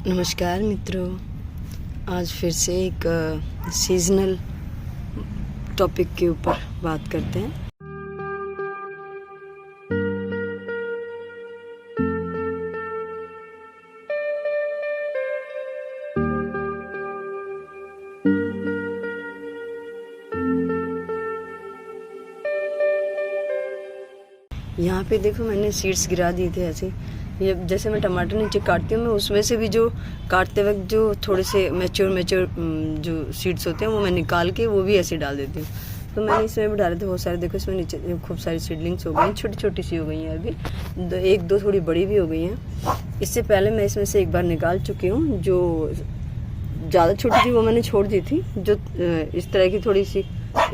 नमस्कार मित्रों, आज फिर से एक सीजनल टॉपिक के ऊपर बात करते हैं। यहाँ पे देखो, मैंने सीड्स गिरा दिए थे ऐसे। ये जैसे मैं टमाटर नीचे काटती हूँ, मैं उसमें से भी जो काटते वक्त जो थोड़े से मैच्योर जो सीड्स होते हैं वो मैं निकाल के वो भी ऐसे डाल देती हूँ। तो मैंने इसमें भी डाले थे बहुत सारे। देखो इसमें नीचे खूब सारी सीडलिंग्स हो गई हैं, छोटी छोटी सी हो गई हैं। अभी एक दो थोड़ी बड़ी भी हो गई हैं। इससे पहले मैं इसमें से एक बार निकाल चुकी हूँ। जो ज़्यादा छोटी थी वो मैंने छोड़ दी थी। जो इस तरह की थोड़ी सी,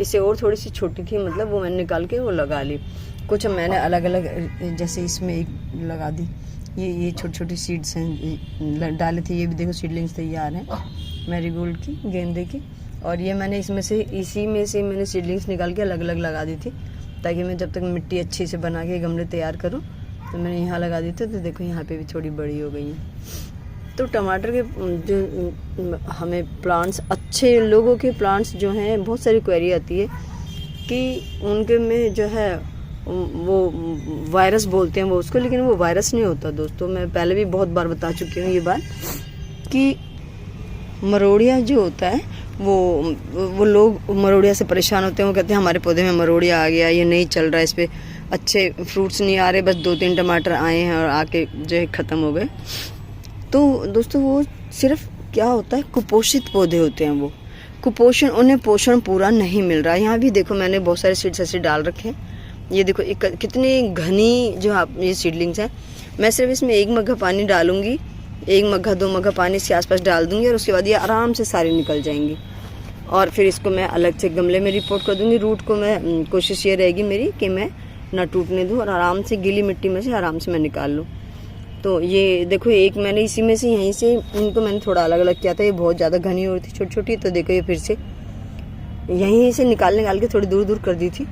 इससे और थोड़ी सी छोटी थी, मतलब वो मैंने निकाल के वो लगा ली। कुछ मैंने अलग अलग, जैसे इसमें एक लगा दी। ये छोटी छोटी सीड्स हैं डाले थे। ये भी देखो सीडलिंग्स तैयार हैं मैरीगोल्ड की, गेंदे की। और ये मैंने इसमें से, इसी में से मैंने सीडलिंग्स निकाल के अलग अलग लगा दी थी, ताकि मैं जब तक मिट्टी अच्छी से बना के गमले तैयार करूँ तो मैंने यहाँ लगा दी थी। तो देखो यहाँ पे भी थोड़ी बड़ी हो गई हैं। तो टमाटर के जो हमें प्लांट्स, अच्छे लोगों के प्लांट्स जो हैं, बहुत सारी क्वेरी आती है कि उनके में जो है वो वायरस बोलते हैं वो उसको, लेकिन वो वायरस नहीं होता दोस्तों। मैं पहले भी बहुत बार बता चुकी हूँ ये बात कि मरोड़िया जो होता है वो लोग मरोड़िया से परेशान होते हैं। वो कहते हैं हमारे पौधे में मरोड़िया आ गया, ये नहीं चल रहा है, इस पर अच्छे फ्रूट्स नहीं आ रहे, बस 2-3 टमाटर आए हैं और आके जो है ख़त्म हो गए। तो दोस्तों वो सिर्फ क्या होता है, कुपोषित पौधे होते हैं। वो कुपोषण, उन्हें पोषण पूरा नहीं मिल रहा है। यहाँ भी देखो मैंने बहुत सारे सीड्स ऐसे डाल रखे हैं। ये देखो कितनी घनी जो आप ये सीडलिंग्स हैं। मैं सिर्फ इसमें 1 मग्घा पानी डालूंगी, 1 मग्घा 2 मग्घा पानी इसके आसपास डाल दूंगी, और उसके बाद ये आराम से सारी निकल जाएंगी। और फिर इसको मैं अलग से गमले में रिपोर्ट कर दूंगी। रूट को मैं, कोशिश ये रहेगी मेरी कि मैं ना टूटने दूँ और आराम से गीली मिट्टी में से आराम से मैं निकाल लूँ। तो ये देखो, एक मैंने इसी में से, यहीं से इनको मैंने थोड़ा अलग अलग किया था। ये बहुत ज़्यादा घनी हो रही थी, छोटी छोटी। तो देखो ये फिर से यहीं से निकाल के थोड़ी दूर दूर कर दी थी।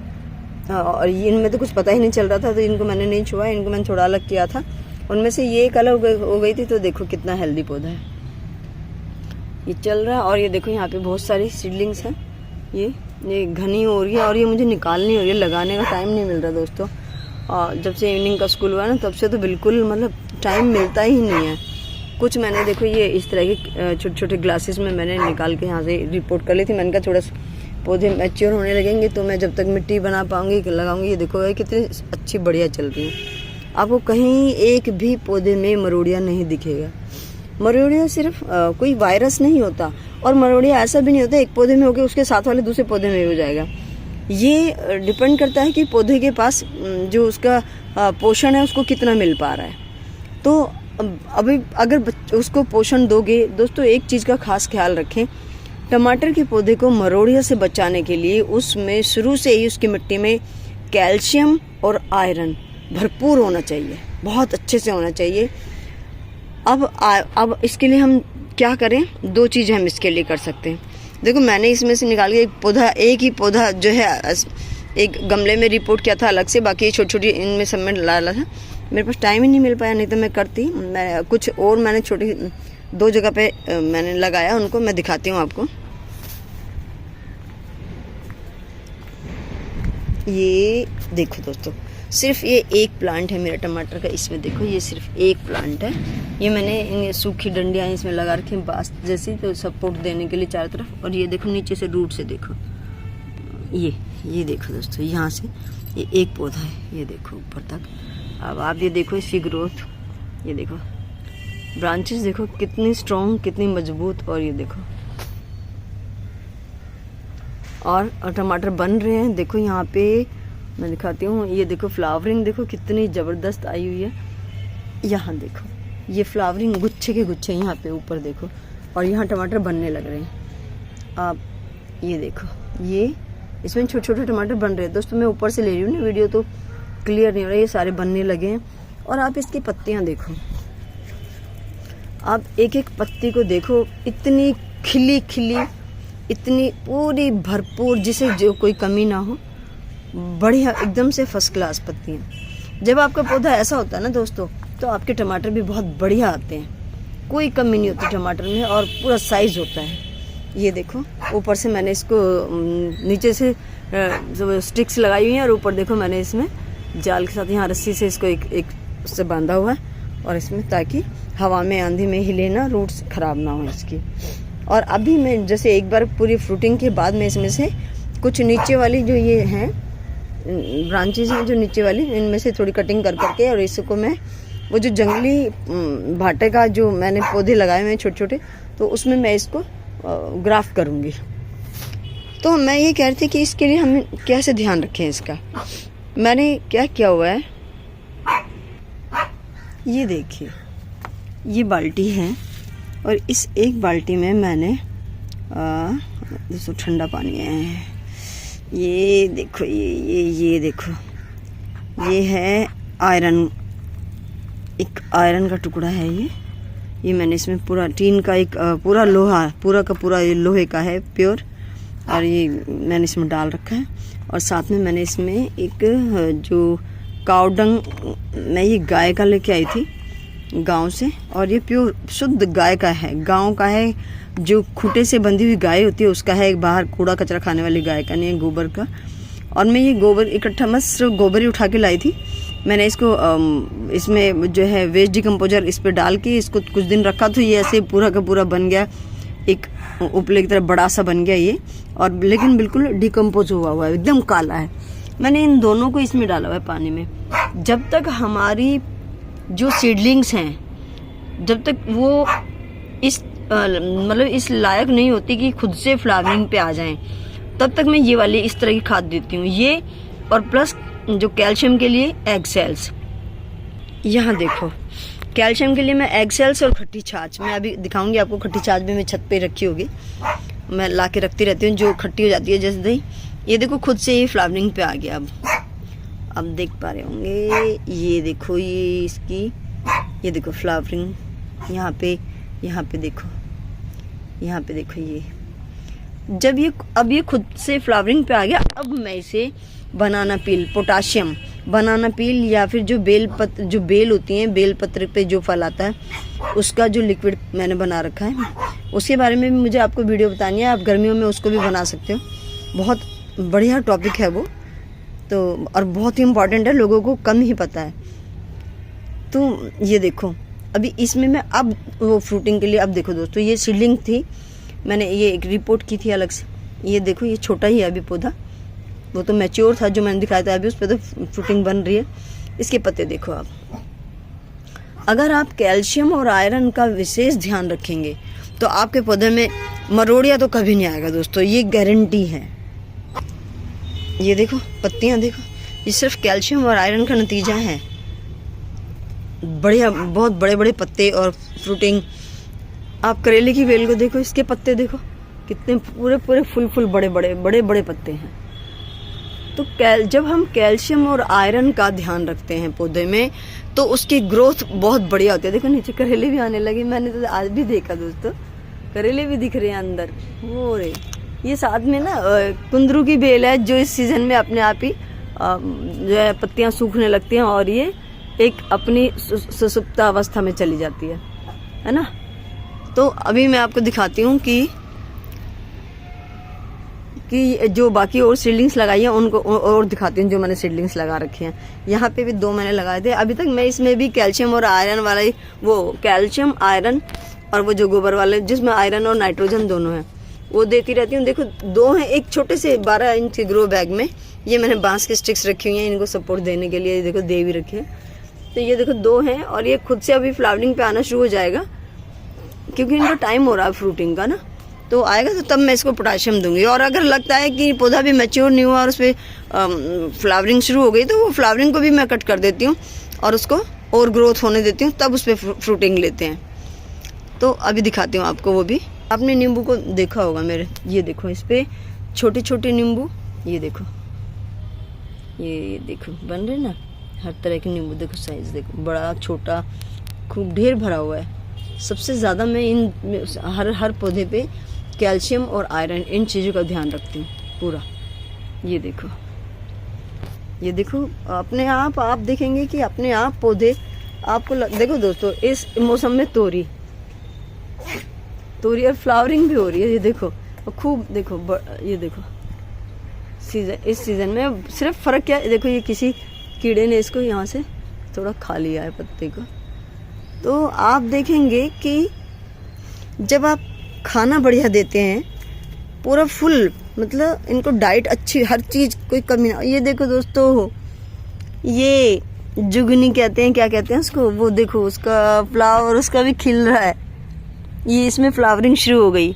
और इनमें तो कुछ पता ही नहीं चल रहा था, तो इनको मैंने नहीं छुआ, इनको मैंने थोड़ा अलग किया था। उनमें से ये एक अलग हो गई थी। तो देखो कितना हेल्दी पौधा है, ये चल रहा है। और ये देखो यहाँ पे बहुत सारी सीडलिंग्स हैं। ये घनी हो रही है और ये मुझे निकालनी हो रही है, लगाने का टाइम नहीं मिल रहा दोस्तों। और जब से इवनिंग का स्कूल हुआ ना, तब से तो बिल्कुल मतलब टाइम मिलता ही नहीं है। कुछ मैंने देखो ये इस तरह के छोटे छोटे ग्लासेस में मैंने निकाल के यहाँ से रिपोर्ट कर ली थी। मैंने कहा थोड़ा पौधे मैच्योर होने लगेंगे तो मैं जब तक मिट्टी बना पाऊंगी लगाऊंगी। ये देखो ये कितनी अच्छी बढ़िया चल रही है। आपको कहीं एक भी पौधे में मरोड़िया नहीं दिखेगा। मरोड़िया सिर्फ कोई वायरस नहीं होता, और मरोड़िया ऐसा भी नहीं होता एक पौधे में होकर उसके साथ वाले दूसरे पौधे में हो जाएगा। ये डिपेंड करता है कि पौधे के पास जो उसका पोषण है उसको कितना मिल पा रहा है। तो अभी अगर उसको पोषण दोगे दोस्तों, एक चीज़ का खास ख्याल रखें, टमाटर के पौधे को मरोड़िया से बचाने के लिए उसमें शुरू से ही उसकी मिट्टी में कैल्शियम और आयरन भरपूर होना चाहिए, बहुत अच्छे से होना चाहिए। अब इसके लिए हम क्या करें, 2 चीज़ें हम इसके लिए कर सकते हैं। देखो मैंने इसमें से निकाल के एक ही पौधा जो है एक गमले में रिपोर्ट किया था अलग से, बाकी छोटी छोटी इनमें सब में डाला था। मेरे पास टाइम ही नहीं मिल पाया, नहीं तो मैं करती। मैं कुछ और मैंने छोटी 2 जगह पे मैंने लगाया, उनको मैं दिखाती हूँ आपको। ये देखो दोस्तों, सिर्फ ये एक प्लांट है मेरा टमाटर का। इसमें देखो ये सिर्फ एक प्लांट है। ये मैंने सूखी डंडियाँ इसमें लगा रखी हैं बांस जैसी, तो सपोर्ट देने के लिए चारों तरफ। और ये देखो नीचे से रूट से देखो, ये देखो दोस्तों, यहाँ से ये एक पौधा है, ये देखो ऊपर तक। अब आप ये देखो इसकी ग्रोथ, ये देखो ब्रांचेस देखो कितनी स्ट्रॉन्ग, कितनी मजबूत। और ये देखो, और टमाटर बन रहे हैं। देखो यहाँ पे मैं दिखाती हूँ, ये देखो फ्लावरिंग देखो कितनी ज़बरदस्त आई हुई है। यहाँ देखो ये फ्लावरिंग गुच्छे के गुच्छे यहाँ पे ऊपर देखो, और यहाँ टमाटर बनने लग रहे हैं। आप ये देखो, ये इसमें छोटे छोटे टमाटर बन रहे हैं दोस्तों। मैं ऊपर से ले रही हूँ ना, वीडियो तो क्लियर नहीं हो रहा। ये सारे बनने लगे हैं। और आप इसकी पत्तियाँ देखो, आप एक एक पत्ती को देखो, इतनी खिली खिली, इतनी पूरी भरपूर, जिसे जो कोई कमी ना हो, बढ़िया एकदम से फर्स्ट क्लास पत्तियाँ। जब आपका पौधा ऐसा होता है ना दोस्तों, तो आपके टमाटर भी बहुत बढ़िया आते हैं। कोई कमी नहीं होती टमाटर में और पूरा साइज होता है। ये देखो ऊपर से मैंने इसको नीचे से स्टिक्स लगाई हुई हैं और ऊपर देखो मैंने इसमें जाल के साथ यहाँ रस्सी से इसको एक उससे बांधा हुआ है और इसमें, ताकि हवा में आंधी में हिले ना, रूट्स ख़राब ना हो इसकी। और अभी मैं जैसे एक बार पूरी फ्रूटिंग के बाद मैं इसमें से कुछ नीचे वाली जो ये हैं ब्रांचेज हैं जो नीचे वाली, इनमें से थोड़ी कटिंग कर करके और इसको मैं वो जो जंगली भाटे का जो मैंने पौधे लगाए हुए हैं छोटे छोटे, तो उसमें मैं इसको ग्राफ्ट करूँगी। तो मैं ये कह रही थी कि इसके लिए हम कैसे ध्यान रखें इसका। मैंने क्या किया हुआ है, ये देखिए ये बाल्टी है और इस एक बाल्टी में मैंने दोस्तों ठंडा पानी है, ये देखो ये देखो ये है आयरन, एक आयरन का टुकड़ा है ये मैंने इसमें पूरा टीन का एक पूरा लोहा, पूरा का पूरा ये लोहे का है प्योर, और ये मैंने इसमें डाल रखा है। और साथ में मैंने इसमें एक जो काउडंग मैं ये गाय का लेके आई थी गांव से, और ये प्योर शुद्ध गाय का है, गांव का है, जो खूंटे से बंधी हुई गाय होती है उसका है, एक बाहर कूड़ा कचरा खाने वाली गाय का नहीं है, गोबर का। और मैं ये गोबर इकट्ठा मत सिर्फ गोबर ही उठा के लाई थी। मैंने इसको इसमें जो है वेस्ट डिकम्पोजर इस पर डाल के इसको कुछ दिन रखा, तो ये ऐसे पूरा का पूरा बन गया, एक उपले की तरह बड़ा सा बन गया ये, और लेकिन बिल्कुल डिकम्पोज हुआ है, एकदम काला है। मैंने इन दोनों को इसमें डाला हुआ है पानी में। जब तक हमारी जो सीडलिंग्स हैं, जब तक वो इस मतलब इस लायक नहीं होती कि खुद से फ्लावरिंग पे आ जाएं, तब तक मैं ये वाली इस तरह की खाद देती हूँ, ये और प्लस जो कैल्शियम के लिए एग सेल्स। यहाँ देखो कैल्शियम के लिए मैं एग सेल्स और खट्टी छाछ, मैं अभी दिखाऊंगी आपको, खट्टी छाछ भी मैं छत पे रखी होगी, मैं ला के रखती रहती हूँ, जो खट्टी हो जाती है जैसे दही। ये देखो खुद से ये फ्लावरिंग पे आ गया। अब देख पा रहे होंगे, ये देखो ये इसकी, ये देखो फ्लावरिंग यहाँ पे देखो, यहाँ पे देखो ये जब ये अब ये खुद से फ्लावरिंग पे आ गया। अब मैं इसे बनाना पील, पोटाशियम बनाना पील, या फिर जो जो बेल होती हैं, बेल पत्र पे जो फल आता है उसका जो लिक्विड मैंने बना रखा है, उसके बारे में भी मुझे आपको वीडियो बतानी है। आप गर्मियों में उसको भी बना सकते हो, बहुत बढ़िया टॉपिक है वो तो, और बहुत ही इम्पॉर्टेंट है, लोगों को कम ही पता है। तो ये देखो अभी इसमें मैं अब वो फ्रूटिंग के लिए, अब देखो दोस्तों ये सीडलिंग थी, मैंने ये एक रिपोर्ट की थी अलग से, ये देखो ये छोटा ही है अभी पौधा, वो तो मैच्योर था जो मैंने दिखाया था, अभी उस पर तो फ्रूटिंग बन रही है। इसके पत्ते देखो आप, अगर आप कैल्शियम और आयरन का विशेष ध्यान रखेंगे तो आपके पौधे में मरोड़िया तो कभी नहीं आएगा दोस्तों, ये गारंटी है। ये देखो पत्तियां देखो, ये सिर्फ कैल्शियम और आयरन का नतीजा है। बढ़िया, बहुत बड़े बड़े पत्ते और फ्रूटिंग। आप करेले की बेल को देखो, इसके पत्ते देखो कितने पूरे पूरे फुल बड़े बड़े पत्ते हैं। तो जब हम कैल्शियम और आयरन का ध्यान रखते हैं पौधे में, तो उसकी ग्रोथ बहुत बढ़िया होती है। देखो नीचे करेले भी आने लगे, मैंने तो आज भी देखा दोस्तों, करेले भी दिख रहे हैं अंदर। वो रे ये साथ में ना कुंदरू की बेल है, जो इस सीजन में अपने आप ही जो है पत्तियां सूखने लगती हैं और ये एक अपनी सुसुप्त अवस्था में चली जाती है ना। तो अभी मैं आपको दिखाती हूँ कि जो बाकी और सीडलिंग्स लगाई हैं उनको और दिखाती हूँ, जो मैंने सीडलिंग्स लगा रखे हैं। यहाँ पे भी 2 मैंने लगाए थे अभी तक। मैं इसमें भी कैल्शियम और आयरन वाला ही, वो कैल्शियम आयरन और वो जो गोबर वाले जिसमें आयरन और नाइट्रोजन दोनों है, वो देती रहती हूँ। देखो 2 हैं, एक छोटे से 12 इंच के ग्रो बैग में, ये मैंने बांस के स्टिक्स रखी हुई हैं इनको सपोर्ट देने के लिए, देखो दे भी रखे हैं। तो ये देखो 2 हैं और ये खुद से अभी फ्लावरिंग पे आना शुरू हो जाएगा, क्योंकि इनका टाइम हो रहा है फ्रूटिंग का ना, तो आएगा तो तब मैं इसको पोटाशियम दूंगी। और अगर लगता है कि पौधा भी मैच्योर नहीं हुआ और उस पर फ्लावरिंग शुरू हो गई, तो वो फ्लावरिंग को भी मैं कट कर देती हूँ और उसको और ग्रोथ होने देती हूँ, तब उस पर फ्रूटिंग लेते हैं। तो अभी दिखाती हूँ आपको वो भी। आपने नींबू को देखा होगा मेरे, ये देखो इस पर छोटे छोटे नींबू, ये देखो बन रहे ना, हर तरह के नींबू देखो, साइज देखो, बड़ा छोटा खूब ढेर भरा हुआ है। सबसे ज़्यादा मैं इन हर पौधे पे कैल्शियम और आयरन इन चीज़ों का ध्यान रखती हूँ पूरा। ये देखो अपने आप देखेंगे कि अपने आप पौधे आपको देखो दोस्तों, इस मौसम में तोरी तोरी और फ्लावरिंग भी हो रही है, ये देखो। और खूब देखो ये देखो सीजन, इस सीजन में सिर्फ फ़र्क क्या है, देखो ये किसी कीड़े ने इसको यहाँ से थोड़ा खा लिया है पत्ते को। तो आप देखेंगे कि जब आप खाना बढ़िया देते हैं पूरा फुल, मतलब इनको डाइट अच्छी, हर चीज़ कोई कमी ना। ये देखो दोस्तों, ये जुगनी कहते हैं, क्या कहते हैं उसको, वो देखो उसका फ्लावर उसका भी खिल रहा है। ये इसमें फ्लावरिंग शुरू हो गई।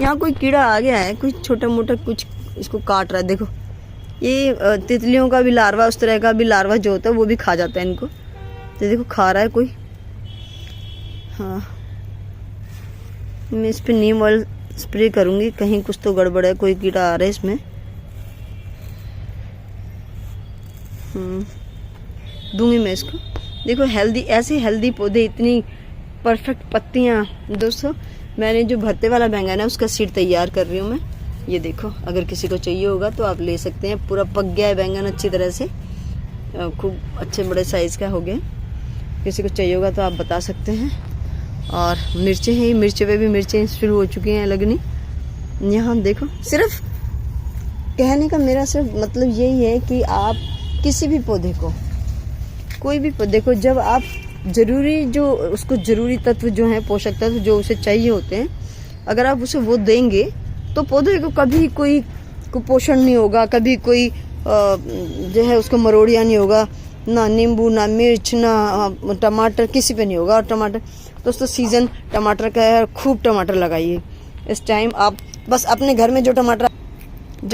यहाँ कोई कीड़ा आ गया है, कोई छोटा मोटा कुछ इसको काट रहा है। देखो ये तितलियों का भी लार्वा, उस तरह का भी लार्वा जो होता है वो भी खा जाता है इनको। तो देखो खा रहा है कोई। हाँ, मैं इस पर नीम ऑयल स्प्रे करूँगी, कहीं कुछ तो गड़बड़ है, कोई कीड़ा आ रहा है इसमें। दूंगी मैं इसको। देखो हेल्दी, ऐसे हेल्दी पौधे, इतनी परफेक्ट पत्तियाँ। दोस्तों मैंने जो भरते वाला बैंगन है उसका सीड तैयार कर रही हूँ मैं। ये देखो, अगर किसी को चाहिए होगा तो आप ले सकते हैं। पूरा पक गया है बैंगन अच्छी तरह से, खूब अच्छे बड़े साइज़ का हो गया। किसी को चाहिए होगा तो आप बता सकते हैं। और मिर्चें हैं, मिर्चों पे भी मिर्चें शुरू हो चुकी हैं लगनी। यहाँ देखो, सिर्फ कहने का मेरा सिर्फ मतलब यही है कि आप किसी भी पौधे को, कोई भी पौधे को, जब आप ज़रूरी जो उसको ज़रूरी तत्व जो हैं, पोषक तत्व जो उसे चाहिए होते हैं, अगर आप उसे वो देंगे तो पौधे को कभी कोई कुपोषण नहीं होगा, कभी कोई जो है उसको मरोड़िया नहीं होगा, ना नींबू, ना मिर्च, ना टमाटर, किसी पे नहीं होगा। और टमाटर दोस्तों सीज़न टमाटर का है, खूब टमाटर लगाइए इस टाइम। आप बस अपने घर में जो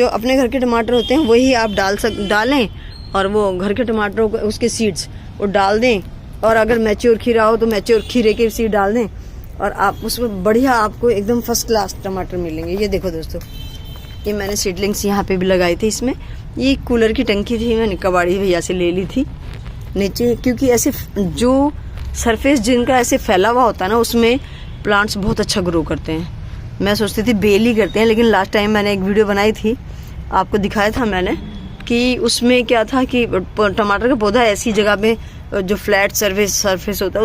अपने घर के टमाटर होते हैं वही आप डालें, और वो घर के टमाटरों को, उसके सीड्स वो डाल दें। और अगर मैच्योर खीरा हो तो मैच्योर खीरे के सीड डाल दें, और आप उसमें बढ़िया आपको एकदम फर्स्ट क्लास टमाटर मिलेंगे। ये देखो दोस्तों, ये मैंने सीडलिंग्स यहाँ पे भी लगाई थी। इसमें ये कूलर की टंकी थी, मैंने कबाड़ी भैया से ले ली थी नीचे, क्योंकि ऐसे जो सरफेस जिनका ऐसे फैला हुआ होता है ना, उसमें प्लांट्स बहुत अच्छा ग्रो करते हैं। मैं सोचती थी बेल ही करते हैं, लेकिन लास्ट टाइम मैंने एक वीडियो बनाई थी, आपको दिखाया था मैंने, कि उसमें क्या था कि टमाटर का पौधा ऐसी जगह पे जो फ्लैट सरफेस होता है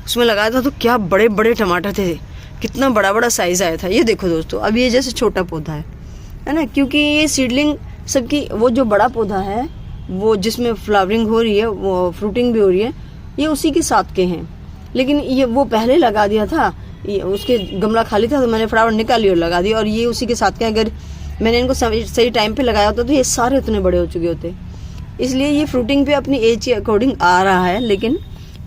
उसमें लगाया था, तो क्या बड़े बड़े टमाटर थे, कितना बड़ा बड़ा साइज़ आया था। ये देखो दोस्तों, अब ये जैसे छोटा पौधा है ना, क्योंकि ये सीडलिंग सबकी, वो जो बड़ा पौधा है वो जिसमें फ्लावरिंग हो रही है, वो फ्रूटिंग भी हो रही है, ये उसी के साथ के हैं। लेकिन ये वो पहले लगा दिया था, ये उसके गमला खाली था तो मैंने फ्लावर निकाली और लगा दी, और ये उसी के साथ के। अगर मैंने इनको सही टाइम पे लगाया होता तो ये सारे इतने बड़े हो चुके होते। इसलिए ये फ्रूटिंग पे अपनी एज के अकॉर्डिंग आ रहा है, लेकिन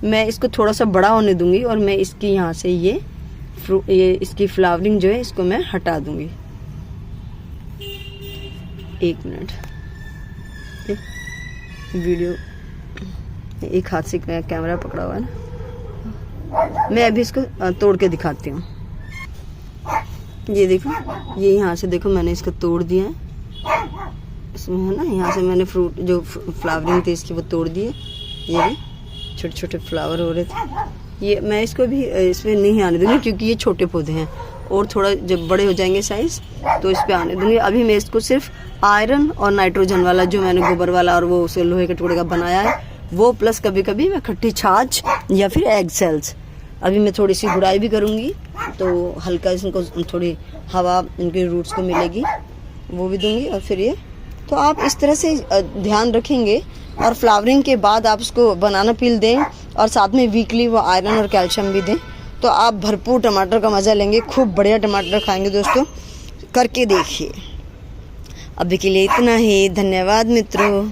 मैं इसको थोड़ा सा बड़ा होने दूंगी, और मैं इसकी यहाँ से ये इसकी फ्लावरिंग जो है इसको मैं हटा दूंगी। एक मिनट, वीडियो एक हाथ से कैमरा पकड़ा हुआ है ना, मैं अभी इसको तोड़ के दिखाती हूँ। ये देखो, ये यहाँ से देखो मैंने इसको तोड़ दिया है, इसमें है ना, यहाँ से मैंने फ्रूट जो फ्लावरिंग थी इसकी वो तोड़ दी है। ये भी छोटे छोटे फ्लावर हो रहे थे। ये मैं इसको भी इसमें नहीं आने दूंगी, क्योंकि ये छोटे पौधे हैं, और थोड़ा जब बड़े हो जाएंगे साइज तो इस पे आने दूंगी। अभी मैं इसको सिर्फ आयरन और नाइट्रोजन वाला, जो मैंने गोबर वाला और वो उसे लोहे के टुकड़े का बनाया है वो, प्लस कभी कभी मैं खट्टी छाछ या फिर एग सेल्स। अभी मैं थोड़ी सी गुड़ाई भी करूँगी, तो हल्का इनको थोड़ी हवा इनके रूट्स को मिलेगी, वो भी दूंगी। और फिर ये, तो आप इस तरह से ध्यान रखेंगे, और फ्लावरिंग के बाद आप उसको बनाना पील दें, और साथ में वीकली वो आयरन और कैल्शियम भी दें, तो आप भरपूर टमाटर का मज़ा लेंगे, खूब बढ़िया टमाटर खाएंगे दोस्तों। करके देखिए। अभी के लिए इतना ही, धन्यवाद मित्रों।